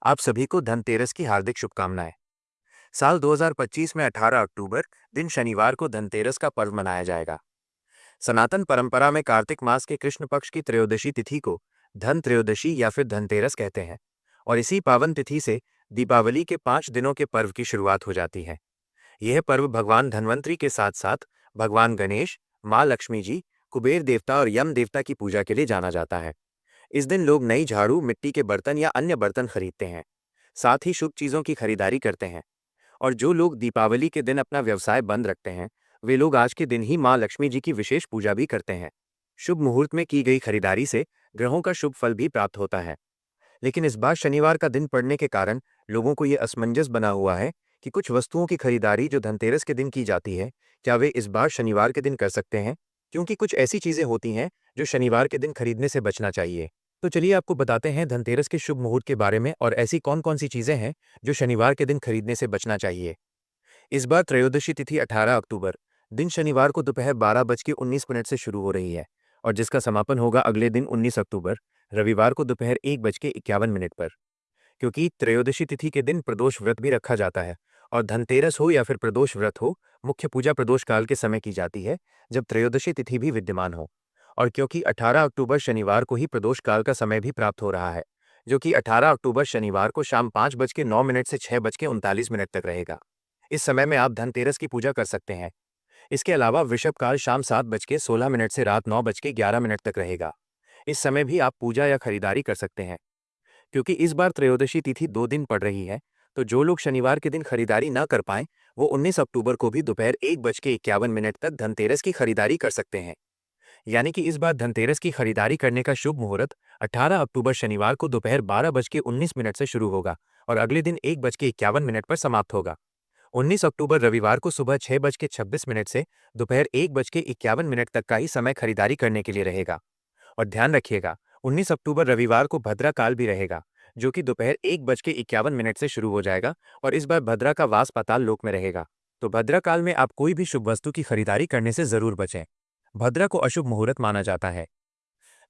आप सभी को धनतेरस की हार्दिक शुभकामनाएं। साल 2025 में 18 अक्टूबर दिन शनिवार को धनतेरस का पर्व मनाया जाएगा। सनातन परंपरा में कार्तिक मास के कृष्ण पक्ष की त्रयोदशी तिथि को धन त्रयोदशी या फिर धनतेरस कहते हैं और इसी पावन तिथि से दीपावली के 5 दिनों के पर्व की शुरुआत हो जाती है। यह पर्व भगवान धन्वंतरी के साथ साथ भगवान गणेश, माँ लक्ष्मी जी, कुबेर देवता और यम देवता की पूजा के लिए जाना जाता है। इस दिन लोग नई झाड़ू, मिट्टी के बर्तन या अन्य बर्तन खरीदते हैं, साथ ही शुभ चीज़ों की खरीदारी करते हैं। और जो लोग दीपावली के दिन अपना व्यवसाय बंद रखते हैं, वे लोग आज के दिन ही माँ लक्ष्मी जी की विशेष पूजा भी करते हैं। शुभ मुहूर्त में की गई खरीदारी से ग्रहों का शुभ फल भी प्राप्त होता है। लेकिन इस बार शनिवार का दिन पड़ने के कारण लोगों को ये असमंजस बना हुआ है कि कुछ वस्तुओं की खरीदारी जो धनतेरस के दिन की जाती है, क्या वे इस बार शनिवार के दिन कर सकते हैं? क्योंकि कुछ ऐसी चीज़ें होती हैं जो शनिवार के दिन खरीदने से बचना चाहिए। तो चलिए आपको बताते हैं धनतेरस के शुभ मुहूर्त के बारे में और ऐसी कौन-कौन सी चीज़ें हैं जो शनिवार के दिन खरीदने से बचना चाहिए। इस बार त्रयोदशी तिथि 18 अक्टूबर दिन शनिवार को दोपहर 12:19 से शुरू हो रही है और जिसका समापन होगा अगले दिन 19 अक्टूबर रविवार को दोपहर 1:51 पर। क्योंकि त्रयोदशी तिथि के दिन प्रदोष व्रत भी रखा जाता है और धनतेरस हो या फिर प्रदोष व्रत हो, मुख्य पूजा प्रदोष काल के समय की जाती है, जब त्रयोदशी तिथि भी विद्यमान हो। और क्योंकि 18 अक्टूबर शनिवार को ही प्रदोष काल का समय भी प्राप्त हो रहा है, जो कि 18 अक्टूबर शनिवार को शाम 5:09 से 6:39 तक रहेगा। इस समय में आप धनतेरस की पूजा कर सकते हैं। इसके अलावा वृषभ काल शाम 7:16 से रात 9:11 तक रहेगा। इस समय भी आप पूजा या खरीदारी कर सकते हैं। क्योंकि इस बार त्रयोदशी तिथि 2 दिन पड़ रही है, तो जो लोग शनिवार के दिन खरीदारी न कर पाएं, वो 19 अक्टूबर को भी दोपहर 1:51 तक धनतेरस की खरीदारी कर सकते हैं। यानी कि इस बार धनतेरस की खरीदारी करने का शुभ मुहूर्त 18 अक्टूबर शनिवार को दोपहर 12:19 से शुरू होगा और अगले दिन 1:51 पर समाप्त होगा। 19 अक्टूबर रविवार को सुबह 6:26 से दोपहर 1:51 तक का ही समय खरीदारी करने के लिए रहेगा। और ध्यान रखिएगा, 19 अक्टूबर रविवार को भद्रा काल भी रहेगा, जो कि दोपहर 1:51 से शुरू हो जाएगा और इस बार भद्रा का वास पाताल लोक में रहेगा। तो भद्रा काल में आप कोई भी शुभ वस्तु की खरीदारी करने से जरूर बचें। भद्रा को अशुभ मुहूर्त माना जाता है।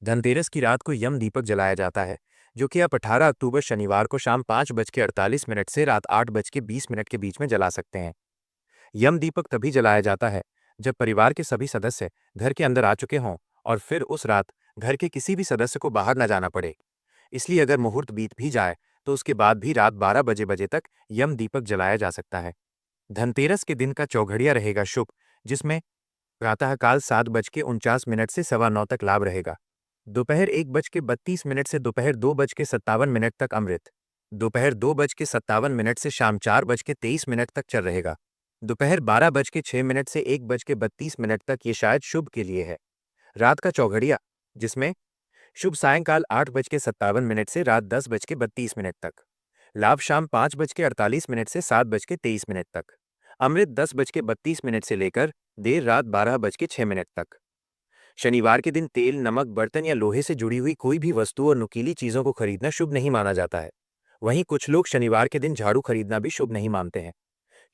धनतेरस की रात को यम दीपक जलाया जाता है, जो कि आप 18 अक्टूबर शनिवार को शाम 5:48 से रात 8:20 के बीच में जला सकते हैं। यम दीपक तभी जलाया जाता है जब परिवार के सभी सदस्य घर के अंदर आ चुके हों और फिर उस रात घर के किसी भी सदस्य को बाहर न जाना पड़े। इसलिए अगर मुहूर्त बीत भी जाए तो उसके बाद भी रात 12 बजे तक यम दीपक जलाया जा सकता है। धनतेरस के दिन का चौघड़िया रहेगा शुभ, जिसमें प्रातःकाल 7:49 से 9:15 तक लाभ रहेगा। दोपहर 1:32 से दोपहर 2:57 तक अमृत। दोपहर 2:57 से शाम 4:23 तक चल रहेगा। दोपहर 12:06 से 1:32 तक ये शायद शुभ के लिए है। रात का चौघड़िया, जिसमें शुभ सायंकाल 8:57 से रात 10:32 तक। लाभ शाम 5:48 से 7:23 तक। अमृत 10:32 से लेकर देर रात 12:06 तक। शनिवार के दिन तेल, नमक, बर्तन या लोहे से जुड़ी हुई कोई भी वस्तु और नुकीली चीजों को खरीदना शुभ नहीं माना जाता है। वहीं कुछ लोग शनिवार के दिन झाड़ू खरीदना भी शुभ नहीं मानते हैं,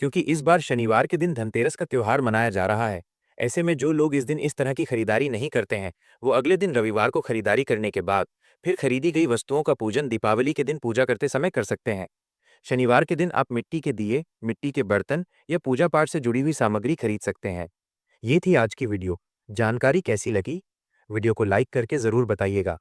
क्योंकि इस बार शनिवार के दिन धनतेरस का त्योहार मनाया जा रहा है। ऐसे में जो लोग इस दिन इस तरह की खरीदारी नहीं करते हैं, वो अगले दिन रविवार को खरीदारी करने के बाद फिर खरीदी गई वस्तुओं का पूजन दीपावली के दिन पूजा करते समय कर सकते हैं। शनिवार के दिन आप मिट्टी के दिए, मिट्टी के बर्तन या पूजा पाठ से जुड़ी हुई सामग्री खरीद सकते हैं। ये थी आज की वीडियो। जानकारी कैसी लगी? वीडियो को लाइक करके ज़रूर बताइएगा।